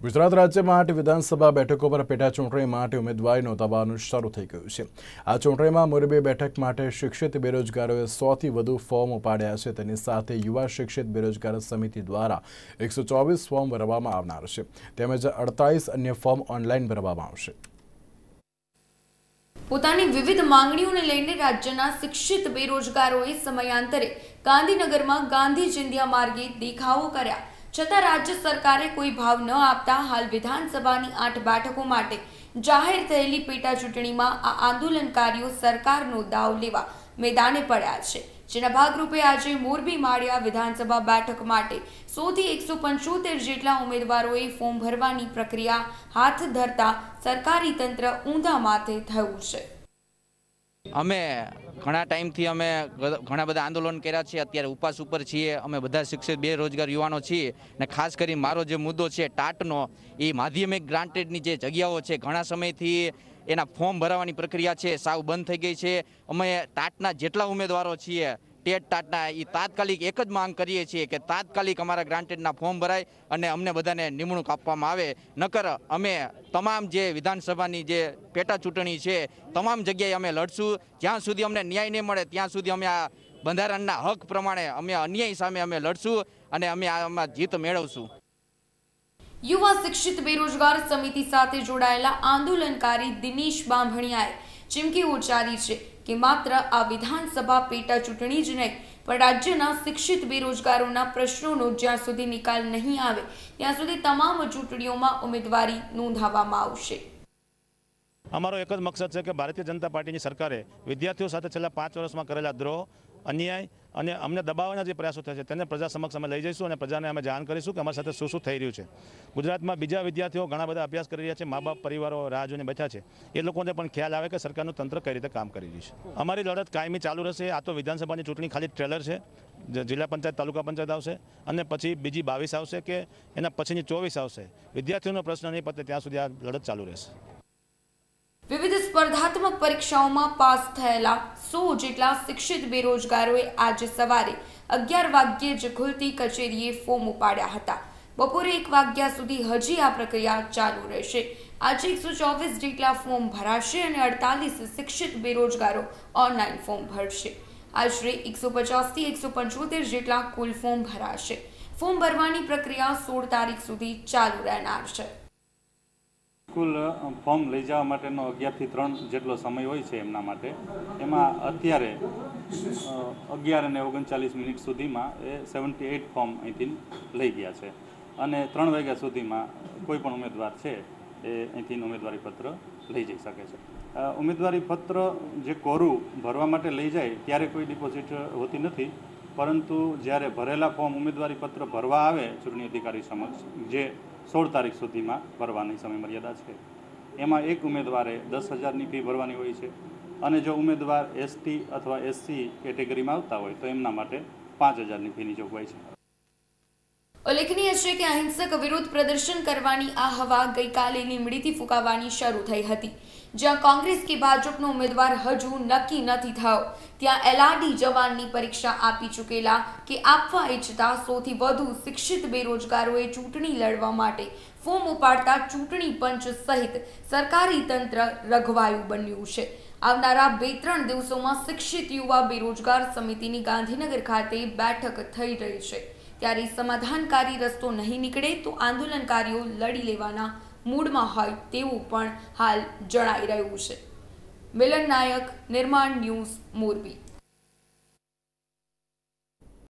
ગુજરાત રાજ્યમાં 8 વિધાનસભા બેઠકો પર પેટા ચૂંટણી માટે ઉમેદવારી નોંધાવવાનું શરૂ થઈ ગયું છે। આ ચૂંટણીમાં મોરબી બેઠક માટે શિક્ષિત બેરોજગારોએ 100થી વધુ ફોર્મ ઉપાડ્યા છે। તેની સાથે યુવા શિક્ષિત બેરોજગાર સમિતિ દ્વારા 124 ફોર્મ ભરવામાં આવનાર છે, તેમજ 48 અન્ય ફોર્મ ઓનલાઈન ભરવામાં આવશે। પોતાની વિવિધ માંગણીઓને લઈને રાજ્યના શિક્ષિત બેરોજગારોએ સમયાંતરે ગાંધીનગરમાં ગાંધી ચિંધ્યા માર્ગે દેખાવો કર્યા, છતાં રાજ્ય સરકારે કોઈ ભાવ ન આપતા હાલ વિધાનસભાની 8 બેઠકો માટે જાહેર થયેલી પેટા ચૂંટણીમાં આ આંદોલનકારીઓ સરકારનો દાવ લેવા મેદાને પડ્યા છે, જેના ભાગરૂપે આજે મોરબી માળિયા વિધાનસભા બેઠક માટે 100થી 175 જેટલા ઉમેદવારોએ ફોર્મ ભરવાની પ્રક્રિયા હાથ ધરતા સરકારી તંત્ર ઊંધા માથે થયું છે। અમે ઘણા ટાઈમથી અમે ઘણા બધા આંદોલન કર્યા છે, અત્યારે ઉપવાસ ઉપર છીએ। અમે બધા શિક્ષિત બેરોજગાર યુવાનો છીએ ને ખાસ કરી મારો જે મુદ્દો છે ટાટનો, એ માધ્યમિક ગ્રાન્ટેડની જે જગ્યાઓ છે ઘણા સમયથી એના ફોર્મ ભરવાની પ્રક્રિયા છે સાવ બંધ થઈ ગઈ છે। અમે ટાટના જેટલા ઉમેદવારો છીએ ટેટ ટાટના એ તાત્કાલિક એક જ માંગ કરીએ છીએ કે તાત્કાલિક અમારા ગ્રાન્ટેડના ફોર્મ ભરાય અને અમને બધાને નિમણૂક આપવામાં આવે, નકર અમે તમામ જે વિધાનસભાની જે પેટા ચૂંટણી છે તમામ જગ્યાએ અમે લડશું। જ્યાં સુધી અમને ન્યાય નહીં મળે ત્યાં સુધી અમે આ બંધારણના હક પ્રમાણે અમે અન્યાય સામે અમે લડશું અને અમે આમાં જીત મેળવશું। યુવા શિક્ષિત બેરોજગાર સમિતિ સાથે જોડાયેલા આંદોલનકારી દિનેશ બાંભણિયાએ ચીમકી ઉચ્ચારી છે કે માત્ર આ વિધાનસભા પેટા ચૂંટણી જ નહીં પણ રાજ્યના શિક્ષિત બેરોજગારોના પ્રશ્નોનો જ્યાં સુધી નિકાલ નહીં આવે ત્યાં સુધી તમામ ચૂંટણીઓમાં ઉમેદવારી નોંધાવવામાં આવશે। અમારો એક જ મકસદ છે કે ભારતીય જનતા પાર્ટીની સરકારે વિદ્યાર્થીઓ સાથે છેલ્લા 5 વર્ષમાં કરેલા દ્રોહ, અન્યાય અને અમને દબાવવાના જે પ્રયાસો થયા છે તેને પ્રજા સમક્ષ અમે લઈ જઈશું અને પ્રજાને અમે જાણ કરીશું કે અમારી સાથે શું શું થઈ રહ્યું છે। ગુજરાતમાં બીજા વિદ્યાર્થીઓ ઘણા બધા અભ્યાસ કરી રહ્યા છે, મા બાપ પરિવારો રાહ જોઈને બેઠા છે, એ લોકોને પણ ખ્યાલ આવે કે સરકારનું તંત્ર કઈ રીતે કામ કરી રહ્યું છે। અમારી લડત કાયમી ચાલુ રહેશે। આ તો વિધાનસભાની ચૂંટણી ખાલી ટ્રેલર છે, જિલ્લા પંચાયત તાલુકા પંચાયત આવશે અને પછી બીજી 22 આવશે કે એના પછીની 24 આવશે। વિદ્યાર્થીઓનો પ્રશ્ન નહીં પતે ત્યાં સુધી આ લડત ચાલુ રહેશે। વિવિધ સ્પર્ધાત્મક પરીક્ષાઓમાં પાસ થયેલા 100 જેટલા શિક્ષિત બેરોજગારોએ આજે સવારે 11 વાગ્યે જ ખુલતી કચેરીએ ફોર્મ ઉપાડ્યા હતા। બપોરે 1 વાગ્યા સુધી હજી આ પ્રક્રિયા ચાલુ રહેશે। આજે 124 જેટલા ફોર્મ ભરાશે અને 48 શિક્ષિત બેરોજગારો ઓનલાઈન ફોર્મ ભરશે। આશરે 150થી 175 જેટલા કુલ ફોર્મ ભરાશે। ફોર્મ ભરવાની પ્રક્રિયા 16 તારીખ સુધી ચાલુ રહેનાર છે। કુલ ફોર્મ લઈ જવા માટેનો 11 થી 3 જેટલો સમય હોય છે એમના માટે। એમાં અત્યારે 11:39 સુધીમાં એ 78 ફોર્મ અહીંથી લઈ ગયા છે અને 3 વાગ્યા સુધીમાં કોઈ પણ ઉમેદવાર છે એ અહીંથી ઉમેદવારી પત્ર લઈ જઈ શકે છે। ઉમેદવારી પત્ર જે કોરું ભરવા માટે લઈ જાય ત્યારે કોઈ ડિપોઝિટ હોતી નથી, પરંતુ જ્યારે ભરેલા ફોર્મ ઉમેદવારી પત્ર ભરવા આવે ચૂંટણી અધિકારી સમક્ષ, જે 16 તારીખ સુધીમાં ભરવાની સમયમર્યાદા છે, એમાં એક ઉમેદવારે 10,000ની ફી ભરવાની હોય છે અને જો ઉમેદવાર એસટી અથવા એસસી કેટેગરીમાં આવતા હોય તો એમના માટે 5,000ની ફીની જોગવાઈ છે। ઉલ્લેખનીય છે કે અહિંસક વિરોધ પ્રદર્શન કરવાની આ હવા ગઈકાલે લીંબડીથી ફૂંકાવાની શરૂ થઈ હતી, જ્યાં કોંગ્રેસ કે ભાજપનો ઉમેદવાર હજુ નક્કી નથી થયો ત્યાં એલઆરડી જવાનની પરીક્ષા આપી ચૂકેલા કે આપવા ઈચ્છતા 100થી વધુ શિક્ષિત બેરોજગારોએ ચૂંટણી લડવા માટે ફોર્મ ઉપાડતા ચૂંટણી પંચ સહિત સરકારી તંત્ર રઘવાયું બન્યું છે। આવનારા 2-3 દિવસોમાં શિક્ષિત યુવા બેરોજગાર સમિતિની ગાંધીનગર ખાતે બેઠક થઈ રહી છે, ત્યારે સમાધાનકારી રસ્તો નહીં નીકળે તો આંદોલનકારીઓ લડી લેવાના મૂડમાં હોય તેવું પણ હાલ જણાઈ રહ્યું છે। મિલન નાયક, નિર્માણ ન્યૂઝ, મોરબી।